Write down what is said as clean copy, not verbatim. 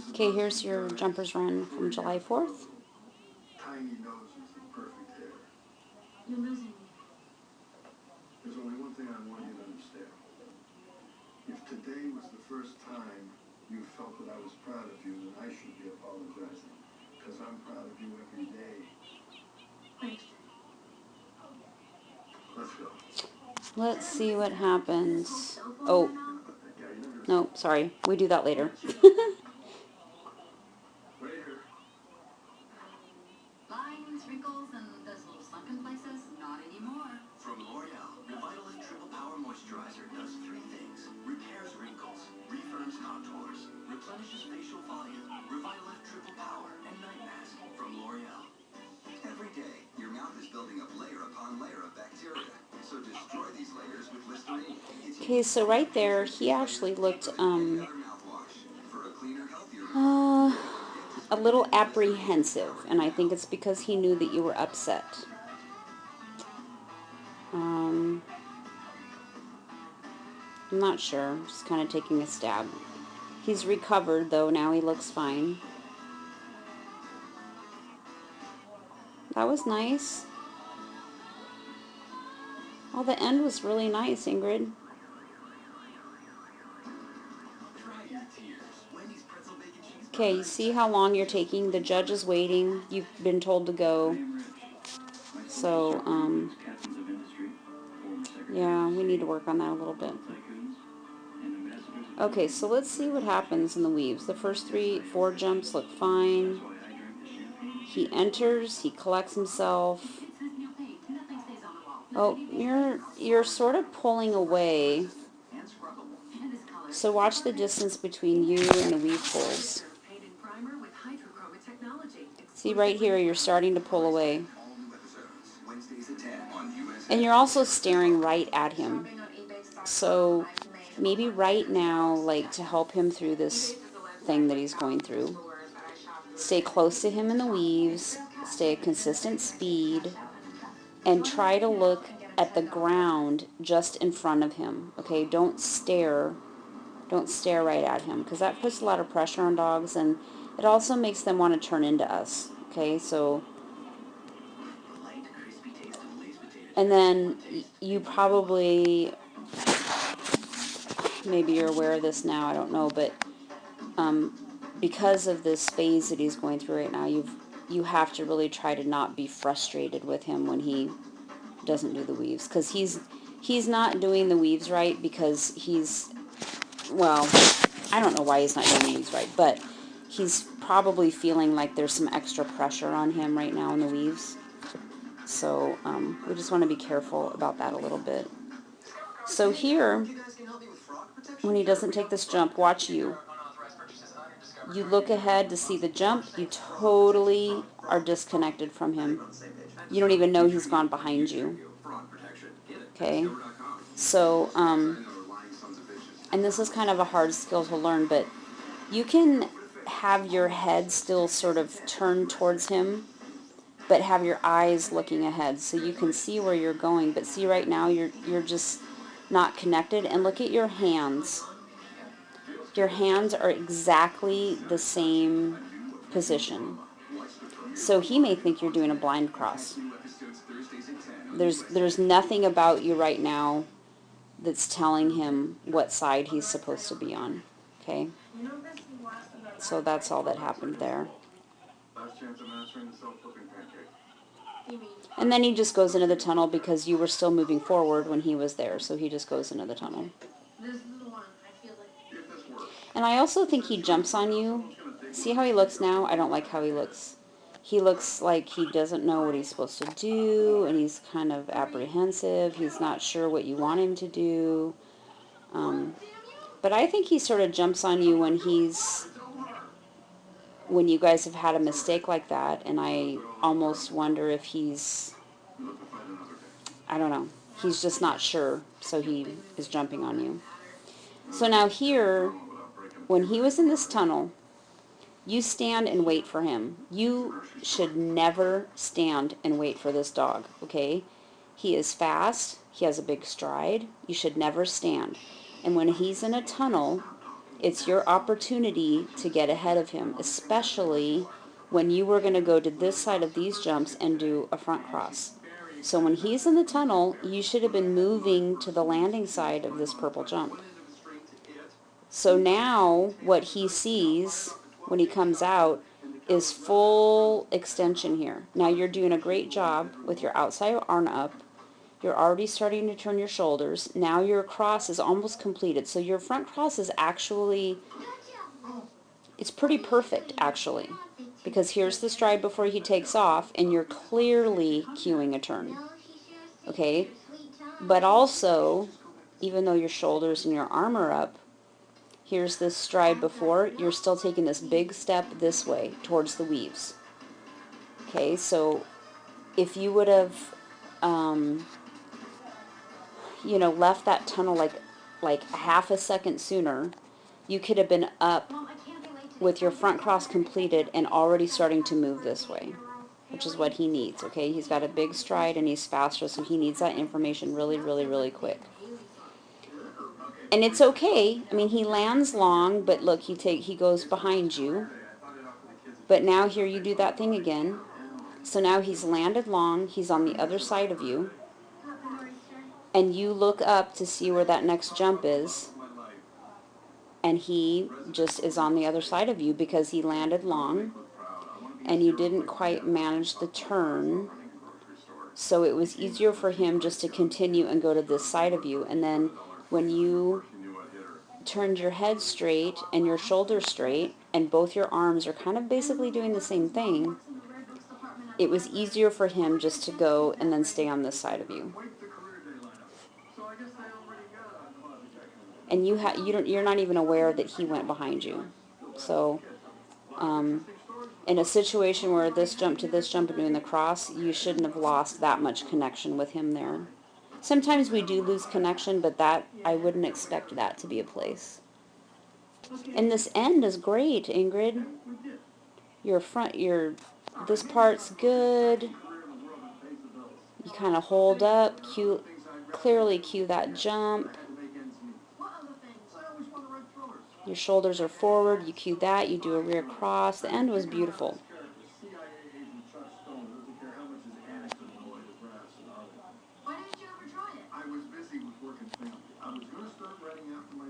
Okay, here's your jumper's run from July 4th. Tiny nose is the perfect hair. You're losing me. There's only one thing I want you to understand. If today was the first time you felt that I was proud of you, then I should be apologizing. Because I'm proud of you every day. Thanks. Let's go. Let's see what happens. Oh, no, sorry. We do that later. Waiter. Lines, wrinkles, and those little sunken places? Not anymore. From L'Oreal, Revitalift Triple Power Moisturizer does 3 things. Repairs wrinkles, refirms contours, replenishes facial volume. Revitalift Triple Power and Night Mask from L'Oreal. Every day, your mouth is building up layer upon layer of bacteria. So destroy these layers with Listerine. Okay, so right there, he actually looked a little apprehensive, and I think it's because he knew that you were upset. I'm not sure, just kind of taking a stab. He's recovered, though. Now he looks fine. That was nice. Oh, the end was really nice, Ingrid. Okay, you see how long you're taking? The judge is waiting. You've been told to go. So, yeah, we need to work on that a little bit. Okay, so let's see what happens in the weaves. The first 4 jumps look fine. He enters, he collects himself. Oh, you're sort of pulling away. So watch the distance between you and the weave pulls. See right here, you're starting to pull away. And you're also staring right at him. So maybe right now, like to help him through this thing that he's going through, stay close to him in the weaves, stay at consistent speed, and try to look at the ground just in front of him. Okay, don't stare right at him, because that puts a lot of pressure on dogs, and it also makes them want to turn into us. Okay, so, and then you probably, maybe you're aware of this now, I don't know, but because of this phase that he's going through right now, you have to really try to not be frustrated with him when he doesn't do the weaves, because he's not doing the weaves right because he's, well, I don't know why he's not doing the weaves right, but he's probably feeling like there's some extra pressure on him right now in the weaves. So we just want to be careful about that a little bit. So here, when he doesn't take this jump, watch you. You look ahead to see the jump, you totally are disconnected from him. You don't even know he's gone behind you. Okay? So, and this is kind of a hard skill to learn, but you can have your head still sort of turned towards him, but have your eyes looking ahead so you can see where you're going. But see, right now you're just not connected. And look at your hands. Your hands are exactly the same position. So he may think you're doing a blind cross. There's nothing about you right now that's telling him what side he's supposed to be on. Okay? So that's all that happened there. And then he just goes into the tunnel because you were still moving forward when he was there. So he just goes into the tunnel. And I also think he jumps on you. See how he looks now? I don't like how he looks. He looks like he doesn't know what he's supposed to do, and he's kind of apprehensive. He's not sure what you want him to do. But I think he sort of jumps on you when you guys have had a mistake like that, and I almost wonder if he's, I don't know, he's just not sure, so he is jumping on you. So now here, when he was in this tunnel, you stand and wait for him. You should never stand and wait for this dog, okay? He is fast. He has a big stride. You should never stand. And when he's in a tunnel, It's your opportunity to get ahead of him, especially when you were going to go to this side of these jumps and do a front cross. So when he's in the tunnel, you should have been moving to the landing side of this purple jump. So now what he sees when he comes out is full extension here. Now you're doing a great job with your outside arm up. You're already starting to turn your shoulders. Now your cross is almost completed. So your front cross is actually, it's pretty perfect actually. Because here's the stride before he takes off, and you're clearly cueing a turn. Okay? But also, even though your shoulders and your arm are up, here's this stride before, you're still taking this big step this way towards the weaves. Okay, so if you would have left that tunnel like half a second sooner, you could have been up with your front cross completed and already starting to move this way, which is what he needs. Okay, he's got a big stride and he's faster, so he needs that information really, really, really quick. And it's okay. I mean, he lands long, but look, he goes behind you. But now here you do that thing again. So now he's landed long, he's on the other side of you, and you look up to see where that next jump is, and he just is on the other side of you because he landed long, and you didn't quite manage the turn, so it was easier for him just to continue and go to this side of you. And then when you turned your head straight and your shoulders straight, and both your arms are kind of basically doing the same thing, it was easier for him just to go and then stay on this side of you. And you're not even aware that he went behind you. So in a situation where this jump to this jump and doing the cross, you shouldn't have lost that much connection with him there. Sometimes we do lose connection, but that I wouldn't expect that to be a place. And this end is great, Ingrid. This part's good. You kind of hold up, clearly cue that jump. Your shoulders are forward, you cue that, you do a rear cross. The end was beautiful.